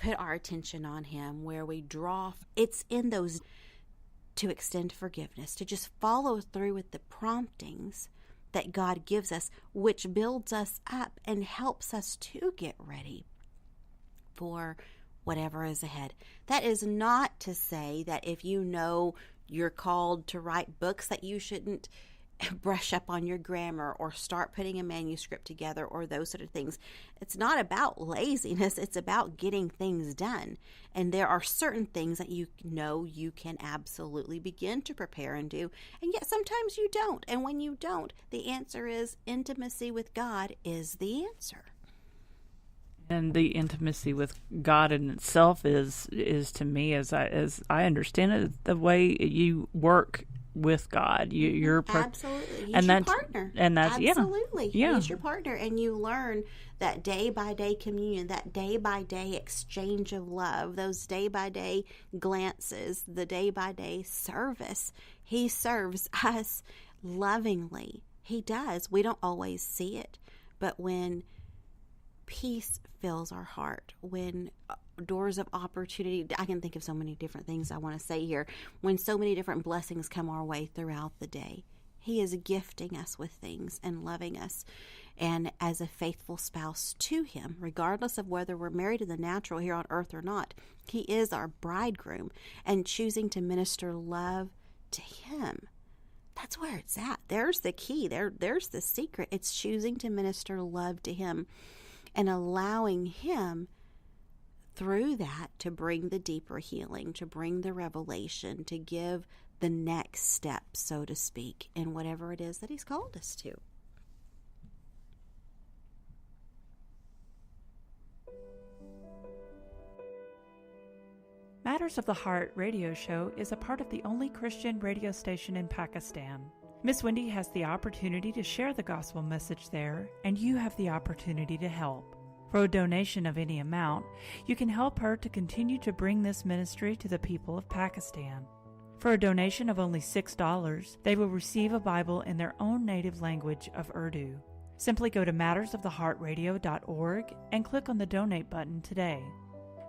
put our attention on him, where we draw. It's in those to extend forgiveness, to just follow through with the promptings that God gives us, which builds us up and helps us to get ready for whatever is ahead. That is not to say that if you know you're called to write books that you shouldn't brush up on your grammar or start putting a manuscript together or those sort of things. It's not about laziness. It's about getting things done. And there are certain things that you know you can absolutely begin to prepare and do. And yet sometimes you don't. And when you don't, the answer is intimacy with God is the answer. And the intimacy with God in itself is to me, as I understand it, the way you work with God. You're absolutely. He's and your partner. And that's absolutely. Yeah. He's your partner, and you learn that day by day communion, that day by day exchange of love, those day by day glances, the day by day service. He serves us lovingly. He does. We don't always see it, but when peace fills our heart, when doors of opportunity, I can think of so many different things I want to say here, when so many different blessings come our way throughout the day, he is gifting us with things and loving us. And as a faithful spouse to him, regardless of whether we're married in the natural here on earth or not, he is our bridegroom, and choosing to minister love to him. That's where it's at. There's the key. There's the secret. It's choosing to minister love to him and allowing him through that to bring the deeper healing, to bring the revelation, to give the next step, so to speak, in whatever it is that he's called us to. Matters of the Heart radio show is a part of the only Christian radio station in Pakistan. Miss Wendy has the opportunity to share the gospel message there, and you have the opportunity to help. For a donation of any amount, you can help her to continue to bring this ministry to the people of Pakistan. For a donation of only $6, they will receive a Bible in their own native language of Urdu. Simply go to mattersoftheheartradio.org and click on the donate button today.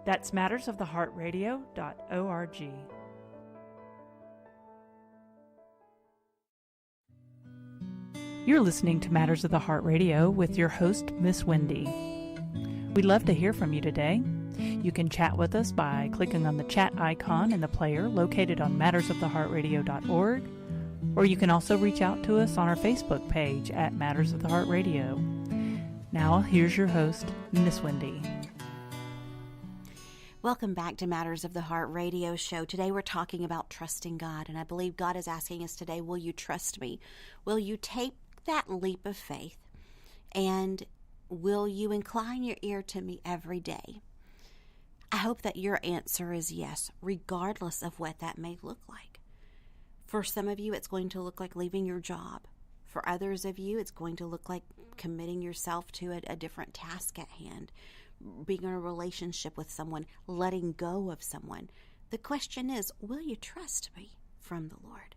That's mattersoftheheartradio.org. You're listening to Matters of the Heart Radio with your host, Miss Wendy. We'd love to hear from you today. You can chat with us by clicking on the chat icon in the player located on mattersoftheheartradio.org, or you can also reach out to us on our Facebook page at Matters of the Heart Radio. Now, here's your host, Miss Wendy. Welcome back to Matters of the Heart radio show. Today we're talking about trusting God, and I believe God is asking us today, will you trust me? Will you take that leap of faith, and will you incline your ear to me every day? I hope that your answer is yes, regardless of what that may look like. For some of you, it's going to look like leaving your job. For others of you, it's going to look like committing yourself to a different task at hand, being in a relationship with someone, letting go of someone. The question is, will you trust me from the Lord?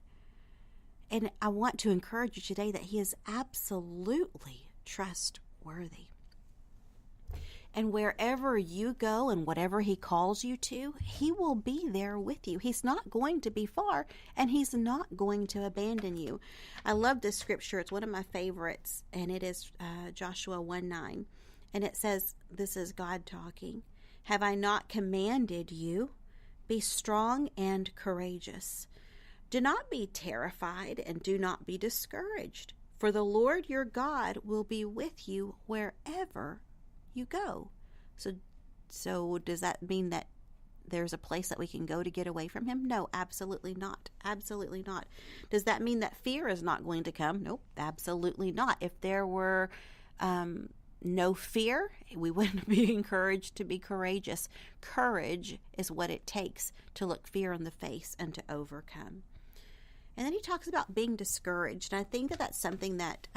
And I want to encourage you today that he is absolutely trustworthy. And wherever you go and whatever he calls you to, he will be there with you. He's not going to be far, and he's not going to abandon you. I love this scripture. It's one of my favorites, and it is Joshua 1:9. And it says, this is God talking, "Have I not commanded you? Be strong and courageous. Do not be terrified and do not be discouraged, for the Lord your God will be with you wherever you go." So does that mean that there's a place that we can go to get away from him? No, absolutely not. Absolutely not. Does that mean that fear is not going to come? Nope, absolutely not. If there were no fear, we wouldn't be encouraged to be courageous. Courage is what it takes to look fear in the face and to overcome. And then he talks about being discouraged. And I think that that's something that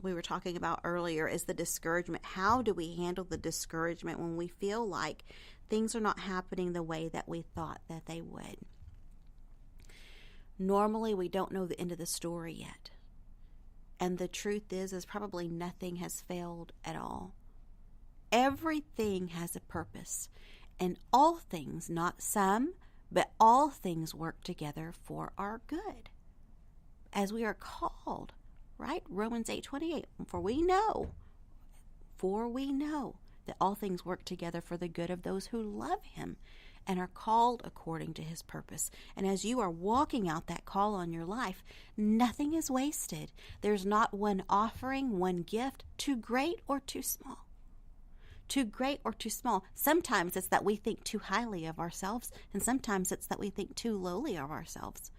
we were talking about earlier, is the discouragement. How do we handle the discouragement when we feel like things are not happening the way that we thought that they would? Normally, we don't know the end of the story yet. And the truth is probably nothing has failed at all. Everything has a purpose. And all things, not some, but all things work together for our good. As we are called, right? Romans 8:28. For we know that all things work together for the good of those who love him and are called according to his purpose. And as you are walking out that call on your life, nothing is wasted. There's not one offering, one gift, too great or too small. Too great or too small. Sometimes it's that we think too highly of ourselves, and sometimes it's that we think too lowly of ourselves.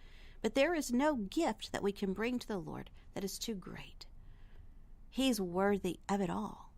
But there is no gift that we can bring to the Lord that is too great. He's worthy of it all.